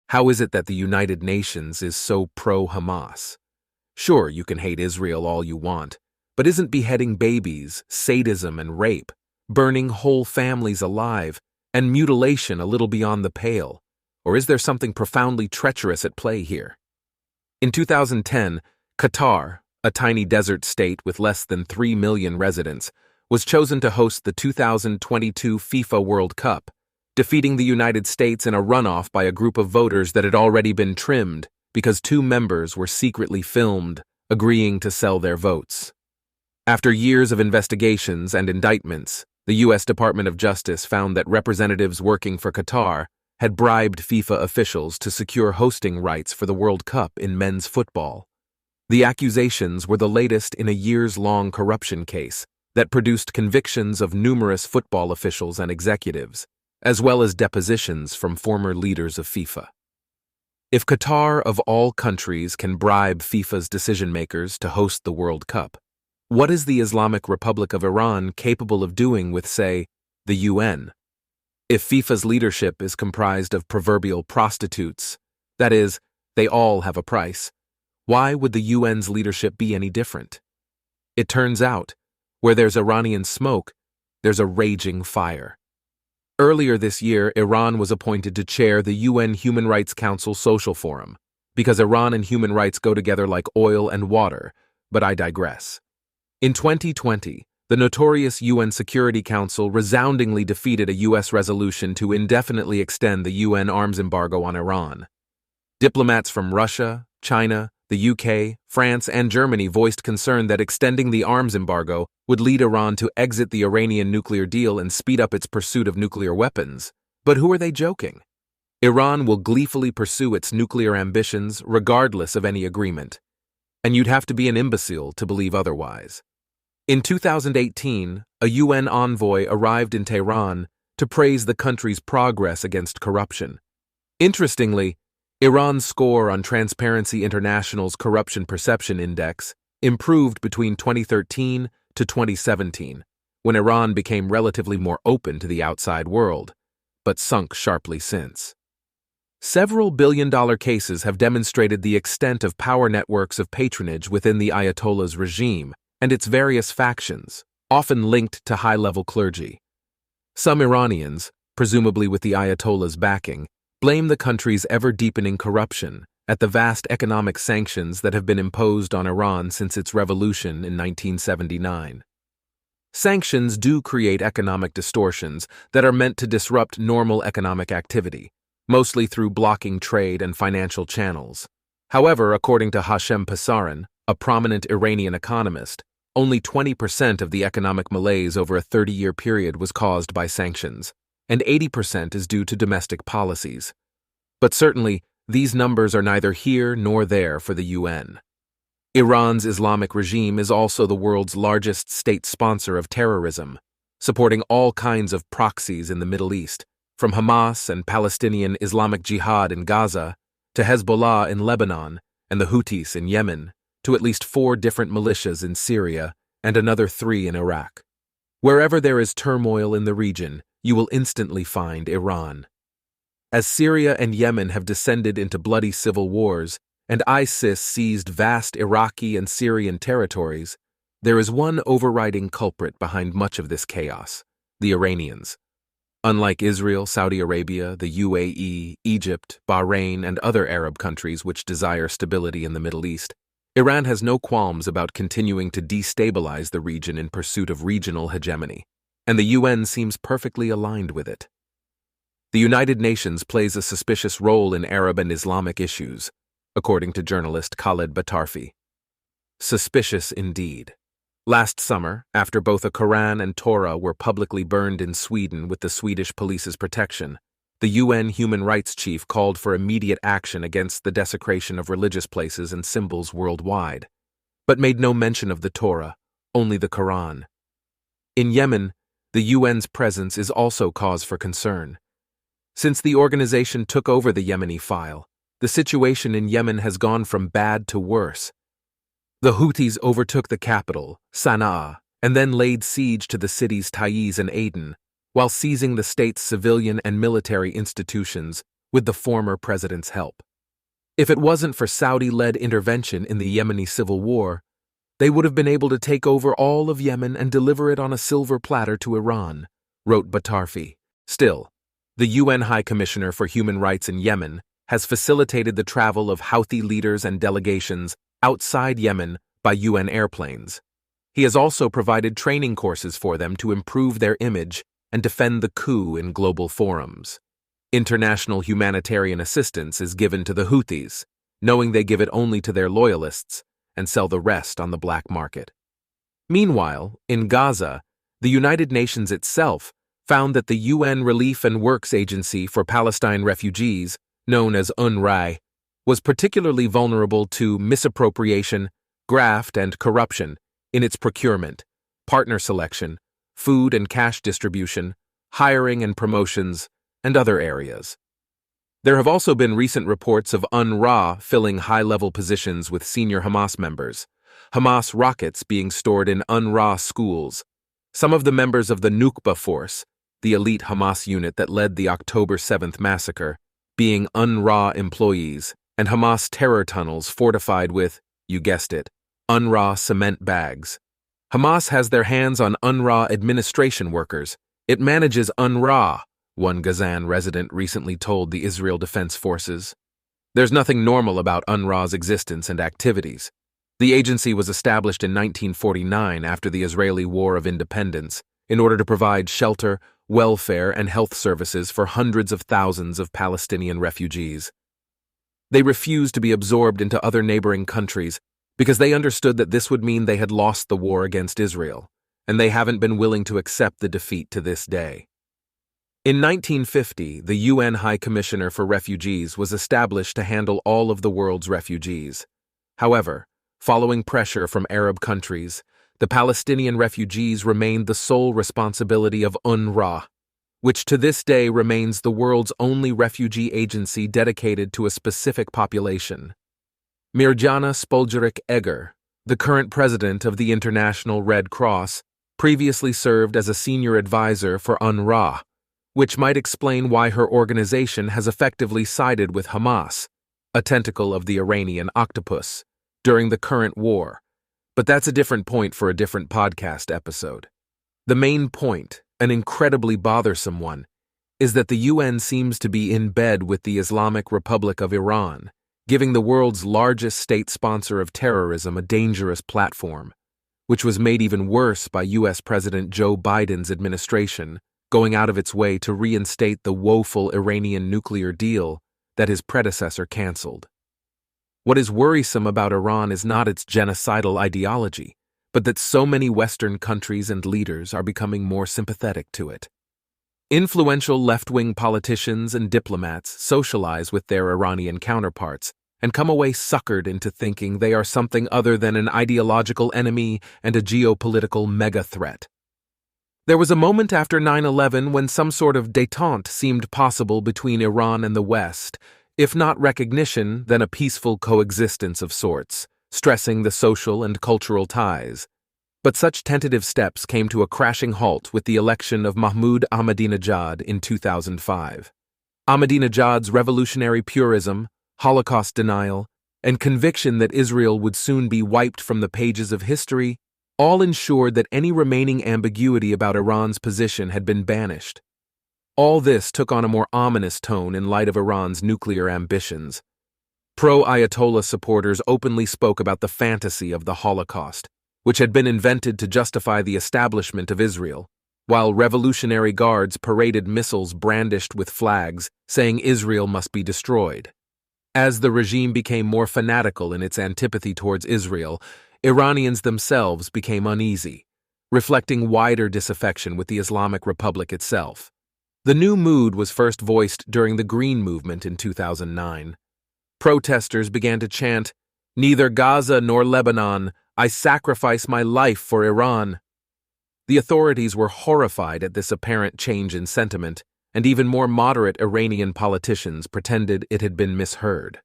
How is it that the United Nations is so pro-Hamas? Sure, you can hate Israel all you want, but isn't beheading babies, sadism and rape, burning whole families alive, and mutilation a little beyond the pale? Or is there something profoundly treacherous at play here? In 2010, Qatar, a tiny desert state with less than 3 million residents, was chosen to host the 2022 FIFA World Cup, defeating the United States in a runoff by a group of voters that had already been trimmed because 2 members were secretly filmed agreeing to sell their votes. After years of investigations and indictments, the U.S. Department of Justice found that representatives working for Qatar had bribed FIFA officials to secure hosting rights for the World Cup in men's football. The accusations were the latest in a years-long corruption case that produced convictions of numerous football officials and executives, as well as depositions from former leaders of FIFA. If Qatar, of all countries, can bribe FIFA's decision-makers to host the World Cup, what is the Islamic Republic of Iran capable of doing with, say, the UN? If FIFA's leadership is comprised of proverbial prostitutes, that is, they all have a price, why would the UN's leadership be any different? It turns out, where there's Iranian smoke, there's a raging fire. Earlier this year, Iran was appointed to chair the UN Human Rights Council Social Forum, because Iran and human rights go together like oil and water, but I digress. In 2020, the notorious UN Security Council resoundingly defeated a U.S. resolution to indefinitely extend the UN arms embargo on Iran. Diplomats from Russia, China, the UK, France, and Germany voiced concern that extending the arms embargo would lead Iran to exit the Iranian nuclear deal and speed up its pursuit of nuclear weapons. But who are they joking? Iran will gleefully pursue its nuclear ambitions regardless of any agreement. And you'd have to be an imbecile to believe otherwise. In 2018, a UN envoy arrived in Tehran to praise the country's progress against corruption. Interestingly, Iran's score on Transparency International's Corruption Perception Index improved between 2013 to 2017, when Iran became relatively more open to the outside world, but sunk sharply since. Several billion-dollar cases have demonstrated the extent of power networks of patronage within the Ayatollah's regime and its various factions, often linked to high-level clergy. Some Iranians, presumably with the Ayatollah's backing, blame the country's ever-deepening corruption at the vast economic sanctions that have been imposed on Iran since its revolution in 1979. Sanctions do create economic distortions that are meant to disrupt normal economic activity, mostly through blocking trade and financial channels. However, according to Hashem Passaran, a prominent Iranian economist, only 20% of the economic malaise over a 30-year period was caused by sanctions, and 80% is due to domestic policies. But certainly, these numbers are neither here nor there for the UN. Iran's Islamic regime is also the world's largest state sponsor of terrorism, supporting all kinds of proxies in the Middle East, from Hamas and Palestinian Islamic Jihad in Gaza, to Hezbollah in Lebanon and the Houthis in Yemen, to at least 4 different militias in Syria and another 3 in Iraq. Wherever there is turmoil in the region, you will instantly find Iran. As Syria and Yemen have descended into bloody civil wars, and ISIS seized vast Iraqi and Syrian territories, there is one overriding culprit behind much of this chaos: the Iranians. Unlike Israel, Saudi Arabia, the UAE, Egypt, Bahrain, and other Arab countries which desire stability in the Middle East, Iran has no qualms about continuing to destabilize the region in pursuit of regional hegemony, and the UN seems perfectly aligned with it. The United Nations plays a suspicious role in Arab and Islamic issues, according to journalist Khaled Batarfi. Suspicious indeed. Last summer, after both a Quran and Torah were publicly burned in Sweden with the Swedish police's protection, the UN human rights chief called for immediate action against the desecration of religious places and symbols worldwide, but made no mention of the Torah, only the Quran. In Yemen, the UN's presence is also cause for concern. Since the organization took over the Yemeni file, the situation in Yemen has gone from bad to worse. The Houthis overtook the capital, Sana'a, and then laid siege to the cities Taiz and Aden, while seizing the state's civilian and military institutions, with the former president's help. If it wasn't for Saudi-led intervention in the Yemeni civil war, they would have been able to take over all of Yemen and deliver it on a silver platter to Iran, wrote Batarfi. Still, the UN High Commissioner for Human Rights in Yemen has facilitated the travel of Houthi leaders and delegations outside Yemen by UN airplanes. He has also provided training courses for them to improve their image and defend the coup in global forums. International humanitarian assistance is given to the Houthis, knowing they give it only to their loyalists and sell the rest on the black market. Meanwhile, in Gaza, the United Nations itself found that the UN Relief and Works Agency for Palestine Refugees, known as UNRWA, was particularly vulnerable to misappropriation, graft, and corruption in its procurement, partner selection, food and cash distribution, hiring and promotions, and other areas. There have also been recent reports of UNRWA filling high-level positions with senior Hamas members, Hamas rockets being stored in UNRWA schools, some of the members of the Nukba force, the elite Hamas unit that led the October 7th massacre, being UNRWA employees, and Hamas terror tunnels fortified with, you guessed it, UNRWA cement bags. Hamas has their hands on UNRWA administration workers. It manages UNRWA, one Gazan resident recently told the Israel Defense Forces. There's nothing normal about UNRWA's existence and activities. The agency was established in 1949 after the Israeli War of Independence in order to provide shelter, welfare, and health services for hundreds of thousands of Palestinian refugees. They refused to be absorbed into other neighboring countries because they understood that this would mean they had lost the war against Israel, and they haven't been willing to accept the defeat to this day. In 1950, the UN High Commissioner for Refugees was established to handle all of the world's refugees. However, following pressure from Arab countries, the Palestinian refugees remained the sole responsibility of UNRWA, which to this day remains the world's only refugee agency dedicated to a specific population. Mirjana Spoljaric-Egger, the current president of the International Red Cross, previously served as a senior advisor for UNRWA, which might explain why her organization has effectively sided with Hamas, a tentacle of the Iranian octopus, during the current war. But that's a different point for a different podcast episode. The main point, an incredibly bothersome one, is that the UN seems to be in bed with the Islamic Republic of Iran, giving the world's largest state sponsor of terrorism a dangerous platform, which was made even worse by US President Joe Biden's administration going out of its way to reinstate the woeful Iranian nuclear deal that his predecessor canceled. What is worrisome about Iran is not its genocidal ideology, but that so many Western countries and leaders are becoming more sympathetic to it. Influential left-wing politicians and diplomats socialize with their Iranian counterparts and come away suckered into thinking they are something other than an ideological enemy and a geopolitical mega-threat. There was a moment after 9/11 when some sort of détente seemed possible between Iran and the West, if not recognition, then a peaceful coexistence of sorts, stressing the social and cultural ties. But such tentative steps came to a crashing halt with the election of Mahmoud Ahmadinejad in 2005. Ahmadinejad's revolutionary purism, Holocaust denial, and conviction that Israel would soon be wiped from the pages of history all ensured that any remaining ambiguity about Iran's position had been banished. All this took on a more ominous tone in light of Iran's nuclear ambitions. Pro-Ayatollah supporters openly spoke about the fantasy of the Holocaust, which had been invented to justify the establishment of Israel, while Revolutionary Guards paraded missiles brandished with flags saying Israel must be destroyed. As the regime became more fanatical in its antipathy towards Israel, Iranians themselves became uneasy, reflecting wider disaffection with the Islamic Republic itself. The new mood was first voiced during the Green Movement in 2009. Protesters began to chant, "Neither Gaza nor Lebanon, I sacrifice my life for Iran." The authorities were horrified at this apparent change in sentiment, and even more moderate Iranian politicians pretended it had been misheard.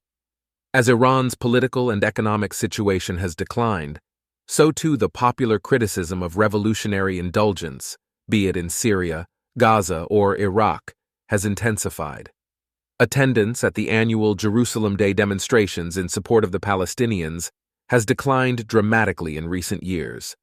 As Iran's political and economic situation has declined, so too the popular criticism of revolutionary indulgence, be it in Syria, Gaza, or Iraq, has intensified. Attendance at the annual Jerusalem Day demonstrations in support of the Palestinians has declined dramatically in recent years.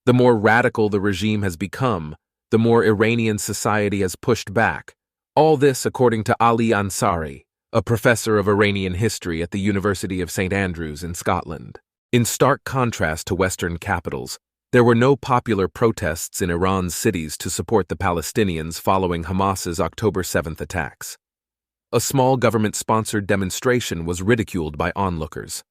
The more radical the regime has become, the more Iranian society has pushed back. All this according to Ali Ansari, a professor of Iranian history at the University of St. Andrews in Scotland. In stark contrast to Western capitals, there were no popular protests in Iran's cities to support the Palestinians following Hamas's October 7th attacks. A small government-sponsored demonstration was ridiculed by onlookers.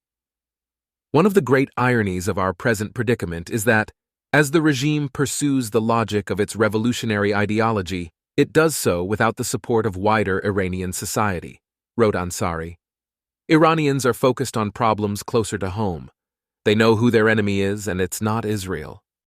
One of the great ironies of our present predicament is that, as the regime pursues the logic of its revolutionary ideology, it does so without the support of wider Iranian society, wrote Ansari. Iranians are focused on problems closer to home. They know who their enemy is, and it's not Israel.